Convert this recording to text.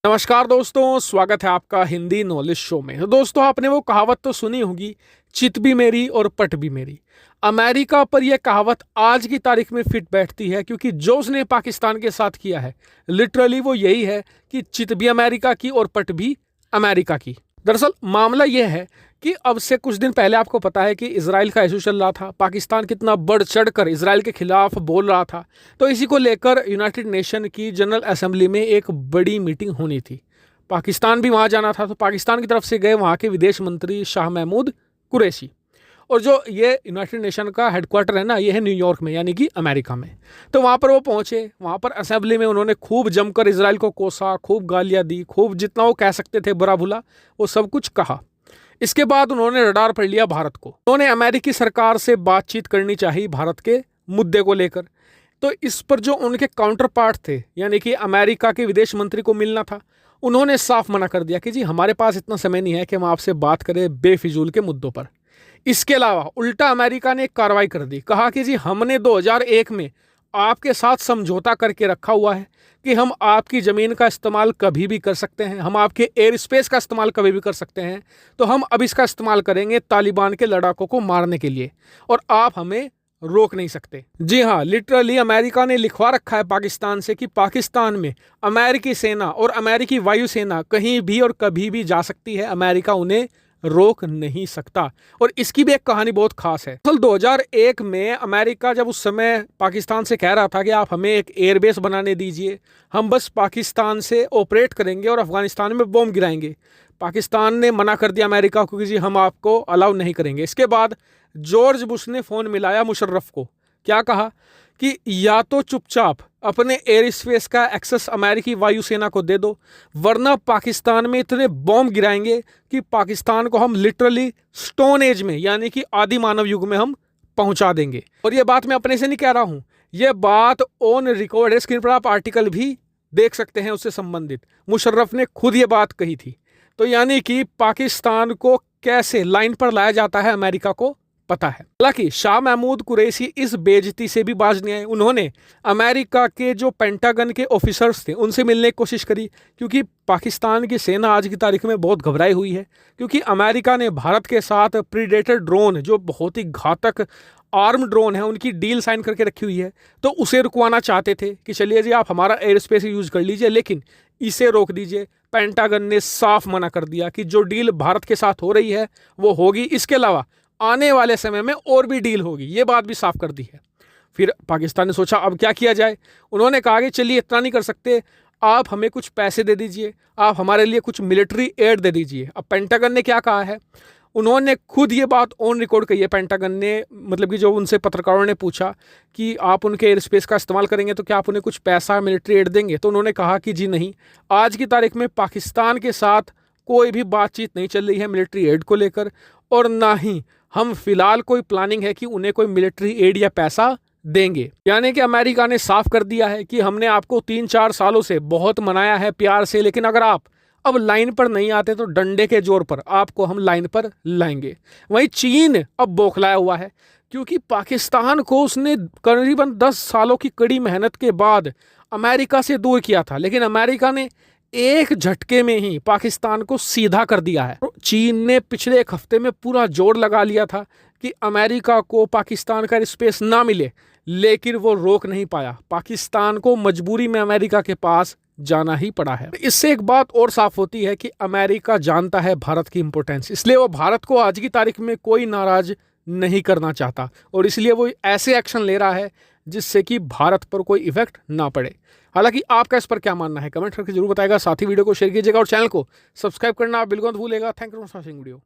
नमस्कार दोस्तों, स्वागत है आपका हिंदी नॉलेज शो में। तो दोस्तों, आपने वो कहावत तो सुनी होगी, चित भी मेरी और पट भी मेरी। अमेरिका पर यह कहावत आज की तारीख में फिट बैठती है, क्योंकि जो उसने पाकिस्तान के साथ किया है लिटरली वो यही है कि चित भी अमेरिका की और पट भी अमेरिका की। दरअसल मामला यह है कि अब से कुछ दिन पहले आपको पता है कि इजराइल का इशू चल रहा था, पाकिस्तान कितना बढ़ चढ़ कर इजराइल के खिलाफ बोल रहा था। तो इसी को लेकर यूनाइटेड नेशन की जनरल असेंबली में एक बड़ी मीटिंग होनी थी। पाकिस्तान भी वहाँ जाना था, तो पाकिस्तान की तरफ से गए वहाँ के विदेश मंत्री शाह महमूद कुरैशी। और जो ये यूनाइटेड नेशन का हेडक्वार्टर है ना, ये है न्यूयॉर्क में, यानी कि अमेरिका में। तो वहाँ पर वो पहुँचे, वहाँ पर असेंबली में उन्होंने खूब जमकर इसराइल को कोसा, खूब गालियाँ दी, खूब जितना वो कह सकते थे बुरा भुला वो सब कुछ कहा। इसके बाद उन्होंने रडार पढ़ लिया भारत को। उन्होंने अमेरिकी सरकार से बातचीत करनी चाहिए भारत के मुद्दे को लेकर। तो इस पर जो उनके काउंटर पार्ट थे, यानी कि अमेरिका के विदेश मंत्री को मिलना था, उन्होंने साफ मना कर दिया कि जी हमारे पास इतना समय नहीं है कि हम आपसे बात करें बेफिजूल के मुद्दों पर। इसके अलावा उल्टा अमेरिका ने एक कार्रवाई कर दी, कहा कि जी हमने 2001 में आपके साथ समझौता करके रखा हुआ है कि हम आपकी ज़मीन का इस्तेमाल कभी भी कर सकते हैं, हम आपके एयर स्पेस का इस्तेमाल कभी भी कर सकते हैं। तो हम अब इसका इस्तेमाल करेंगे तालिबान के लड़ाकों को मारने के लिए, और आप हमें रोक नहीं सकते। जी हाँ, लिटरली अमेरिका ने लिखवा रखा है पाकिस्तान से कि पाकिस्तान में अमेरिकी सेना और अमेरिकी वायुसेना कहीं भी और कभी भी जा सकती है, अमेरिका उन्हें रोक नहीं सकता। और इसकी भी एक कहानी बहुत खास है। 2001 में अमेरिका जब उस समय पाकिस्तान से कह रहा था कि आप हमें एक एयरबेस बनाने दीजिए, हम बस पाकिस्तान से ऑपरेट करेंगे और अफगानिस्तान में बॉम्ब गिराएंगे, पाकिस्तान ने मना कर दिया अमेरिका को कि जी हम आपको अलाउ नहीं करेंगे। इसके बाद जॉर्ज बुश ने फ़ोन मिलाया मुशर्रफ को, क्या कहा कि या तो चुपचाप अपने एयर स्पेस का एक्सेस अमेरिकी वायुसेना को दे दो, वरना पाकिस्तान में इतने बॉम्ब गिराएंगे कि पाकिस्तान को हम लिटरली स्टोन एज में, यानी कि आदि मानव युग में हम पहुंचा देंगे। और ये बात मैं अपने से नहीं कह रहा हूं, ये बात ऑन रिकॉर्ड है, स्क्रीन पर आप आर्टिकल भी देख सकते हैं उससे संबंधित। मुशर्रफ ने खुद ये बात कही थी। तो यानी कि पाकिस्तान को कैसे लाइन पर लाया जाता है अमेरिका को पता है। हालांकि शाह महमूद कुरैशी इस बेइज्जती से भी बाज नहीं आए। उन्होंने अमेरिका के जो पेंटागन के ऑफिसर्स थे उनसे मिलने की कोशिश करी, क्योंकि पाकिस्तान की सेना आज की तारीख में बहुत घबराई हुई है, क्योंकि अमेरिका ने भारत के साथ प्रीडेटर ड्रोन, जो बहुत ही घातक आर्म ड्रोन है, उनकी डील साइन करके रखी हुई है। तो उसे रुकवाना चाहते थे कि चलिए जी आप हमारा एयर स्पेस यूज कर लीजिए, लेकिन इसे रोक दीजिए। पेंटागन ने साफ मना कर दिया कि जो डील भारत के साथ हो रही है वो होगी, इसके अलावा आने वाले समय में और भी डील होगी, ये बात भी साफ कर दी है। फिर पाकिस्तान ने सोचा अब क्या किया जाए। उन्होंने कहा कि चलिए इतना नहीं कर सकते, आप हमें कुछ पैसे दे दीजिए, आप हमारे लिए कुछ मिलिट्री एड दे दीजिए। अब पेंटागन ने क्या कहा है, उन्होंने खुद ये बात ऑन रिकॉर्ड कही है। पेंटागन ने, मतलब कि जो उनसे पत्रकारों ने पूछा कि आप उनके एयर स्पेस का इस्तेमाल करेंगे तो क्या आप उन्हें कुछ पैसा मिलिट्री एड देंगे, तो उन्होंने कहा कि जी नहीं, आज की तारीख में पाकिस्तान के साथ कोई भी बातचीत नहीं चल रही है मिलिट्री एड को लेकर, और ना ही हम फिलहाल कोई प्लानिंग है कि उन्हें कोई मिलिट्री एड या पैसा देंगे। यानी कि अमेरिका ने साफ कर दिया है कि हमने आपको 3-4 सालों से बहुत मनाया है प्यार से, लेकिन अगर आप अब लाइन पर नहीं आते तो डंडे के जोर पर आपको हम लाइन पर लाएंगे। वहीं चीन अब बौखलाया हुआ है, क्योंकि पाकिस्तान को उसने करीबन 10 सालों की कड़ी मेहनत के बाद अमेरिका से दूर किया था, लेकिन अमेरिका ने एक झटके में ही पाकिस्तान को सीधा कर दिया है। चीन ने पिछले एक हफ्ते में पूरा जोर लगा लिया था कि अमेरिका को पाकिस्तान का स्पेस ना मिले, लेकिन वो रोक नहीं पाया। पाकिस्तान को मजबूरी में अमेरिका के पास जाना ही पड़ा है। इससे एक बात और साफ होती है कि अमेरिका जानता है भारत की इंपॉर्टेंस, इसलिए वो भारत को आज की तारीख में कोई नाराज नहीं करना चाहता, और इसलिए वो ऐसे एक्शन ले रहा है जिससे कि भारत पर कोई इफेक्ट ना पड़े। हालांकि आपका इस पर क्या मानना है कमेंट करके जरूर बताएगा। साथ ही वीडियो को शेयर कीजिएगा और चैनल को सब्सक्राइब करना बिल्कुल मत भूलिएगा। Thank you for watching video.